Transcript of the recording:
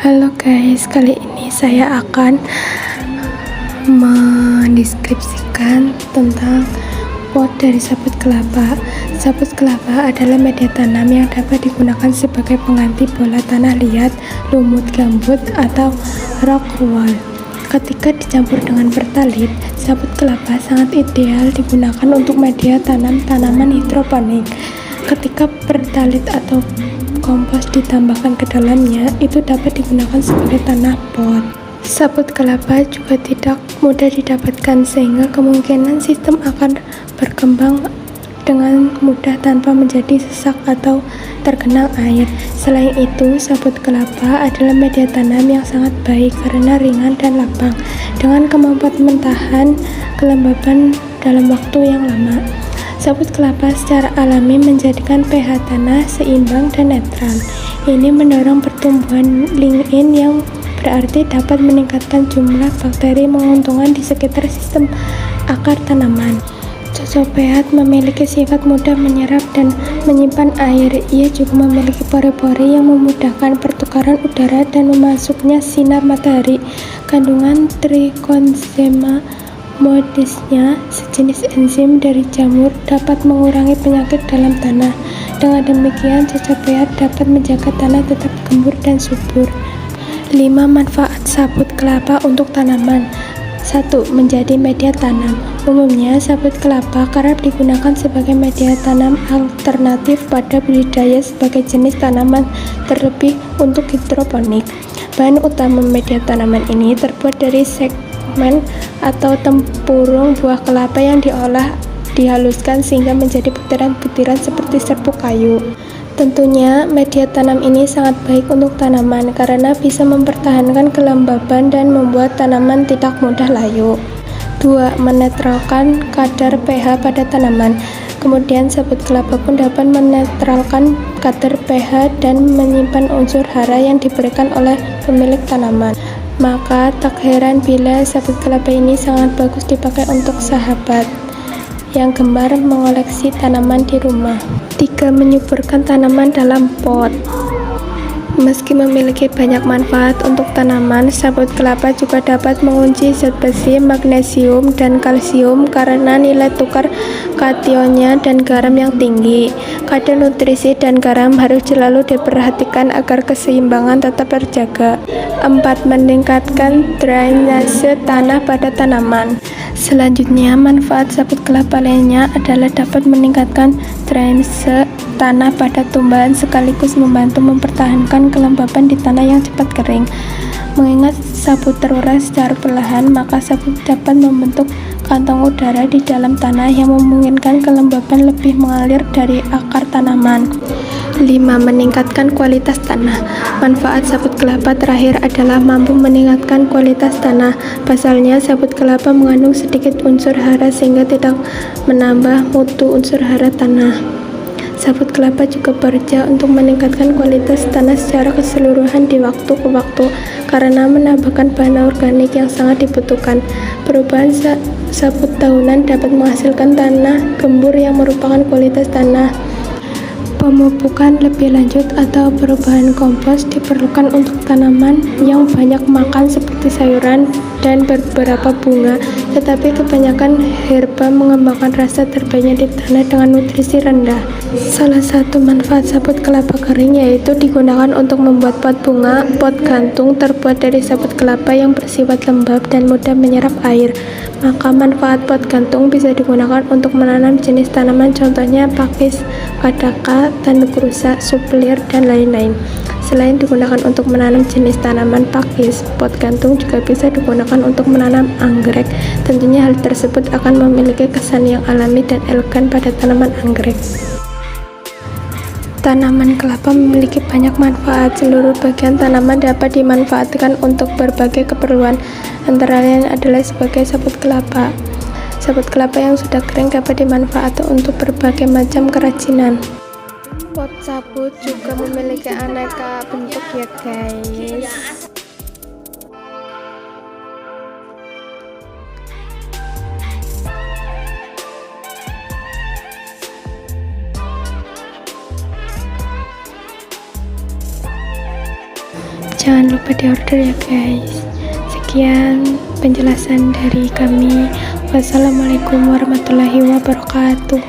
Halo guys, kali ini saya akan mendeskripsikan tentang pot dari sabut kelapa. Sabut kelapa adalah media tanam yang dapat digunakan sebagai pengganti bola tanah liat, lumut gambut, atau rock wool. Ketika dicampur dengan pertalit, sabut kelapa sangat ideal digunakan untuk media tanam tanaman hidroponik. Ketika pertalit atau kompos ditambahkan ke dalamnya, itu dapat digunakan sebagai tanah pot. Sabut kelapa juga tidak mudah didapatkan, sehingga kemungkinan sistem akan berkembang dengan mudah tanpa menjadi sesak atau tergenang air. Selain itu, sabut kelapa adalah media tanam yang sangat baik karena ringan dan lapang, dengan kemampuan mentahan kelembaban dalam waktu yang lama. Sabut kelapa secara alami menjadikan pH tanah seimbang dan netral. Ini mendorong pertumbuhan lignin yang berarti dapat meningkatkan jumlah bakteri menguntungkan di sekitar sistem akar tanaman. Cocophyat memiliki sifat mudah menyerap dan menyimpan air. Ia juga memiliki pori-pori yang memudahkan pertukaran udara dan memasuknya sinar matahari. Kandungan trichosema modesnya, sejenis enzim dari jamur, dapat mengurangi penyakit dalam tanah. Dengan demikian, cocophyat dapat menjaga tanah tetap gembur dan subur. 5 manfaat sabut kelapa untuk tanaman. 1. Menjadi media tanam. Umumnya, sabut kelapa kerap digunakan sebagai media tanam alternatif pada budidaya sebagai jenis tanaman, terlebih untuk hidroponik. Bahan utama media tanaman ini terbuat dari segmen atau tempurung buah kelapa yang diolah dihaluskan sehingga menjadi butiran-butiran seperti serbuk kayu. Tentunya, media tanam ini sangat baik untuk tanaman karena bisa mempertahankan kelembaban dan membuat tanaman tidak mudah layu. 2. Menetralkan kadar pH pada tanaman. Kemudian, sabut kelapa pun dapat menetralkan kadar pH dan menyimpan unsur hara yang diberikan oleh pemilik tanaman. Maka, tak heran bila sabut kelapa ini sangat bagus dipakai untuk sahabat yang gemar mengoleksi tanaman di rumah. 3. Menyuburkan tanaman dalam pot. Meski memiliki banyak manfaat untuk tanaman, sabut kelapa juga dapat mengunci zat besi, magnesium, dan kalsium karena nilai tukar kationnya dan garam yang tinggi. Kadar nutrisi dan garam harus selalu diperhatikan agar keseimbangan tetap terjaga. 4. Meningkatkan drainase tanah pada tanaman. Selanjutnya, manfaat sabut kelapa lainnya adalah dapat meningkatkan drainase tanah pada tumbuhan sekaligus membantu mempertahankan kelembaban di tanah yang cepat kering. Mengingat sabut terurai secara perlahan, maka sabut dapat membentuk kantong udara di dalam tanah yang memungkinkan kelembaban lebih mengalir dari akar tanaman. 5. Meningkatkan kualitas tanah. Manfaat sabut kelapa terakhir adalah mampu meningkatkan kualitas tanah. Pasalnya, sabut kelapa mengandung sedikit unsur hara sehingga tidak menambah mutu unsur hara tanah. Sabut kelapa juga bekerja untuk meningkatkan kualitas tanah secara keseluruhan di waktu ke waktu karena menambahkan bahan organik yang sangat dibutuhkan. Perubahan sabut tahunan dapat menghasilkan tanah gembur yang merupakan kualitas tanah. Pemupukan lebih lanjut atau perubahan kompos diperlukan untuk tanaman yang banyak makan seperti sayuran dan beberapa bunga, tetapi kebanyakan herba mengembangkan rasa terbaiknya di tanah dengan nutrisi rendah. Salah satu manfaat sabut kelapa kering yaitu digunakan untuk membuat pot bunga. Pot gantung terbuat dari sabut kelapa yang bersifat lembab dan mudah menyerap air. Maka manfaat pot gantung bisa digunakan untuk menanam jenis tanaman, contohnya pakis, kadaka, tanduk rusak, suplir, dan lain-lain. Selain digunakan untuk menanam jenis tanaman pakis, pot gantung juga bisa digunakan untuk menanam anggrek. Tentunya hal tersebut akan memiliki kesan yang alami dan elegan pada tanaman anggrek. Tanaman kelapa memiliki banyak manfaat. Seluruh bagian tanaman dapat dimanfaatkan untuk berbagai keperluan, antara lain adalah sebagai sabut kelapa. Sabut kelapa yang sudah kering dapat dimanfaatkan untuk berbagai macam kerajinan. Pot sabut juga memiliki aneka bentuk ya guys. jangan lupa diorder ya guys. Sekian penjelasan dari kami. Wassalamualaikum warahmatullahi wabarakatuh.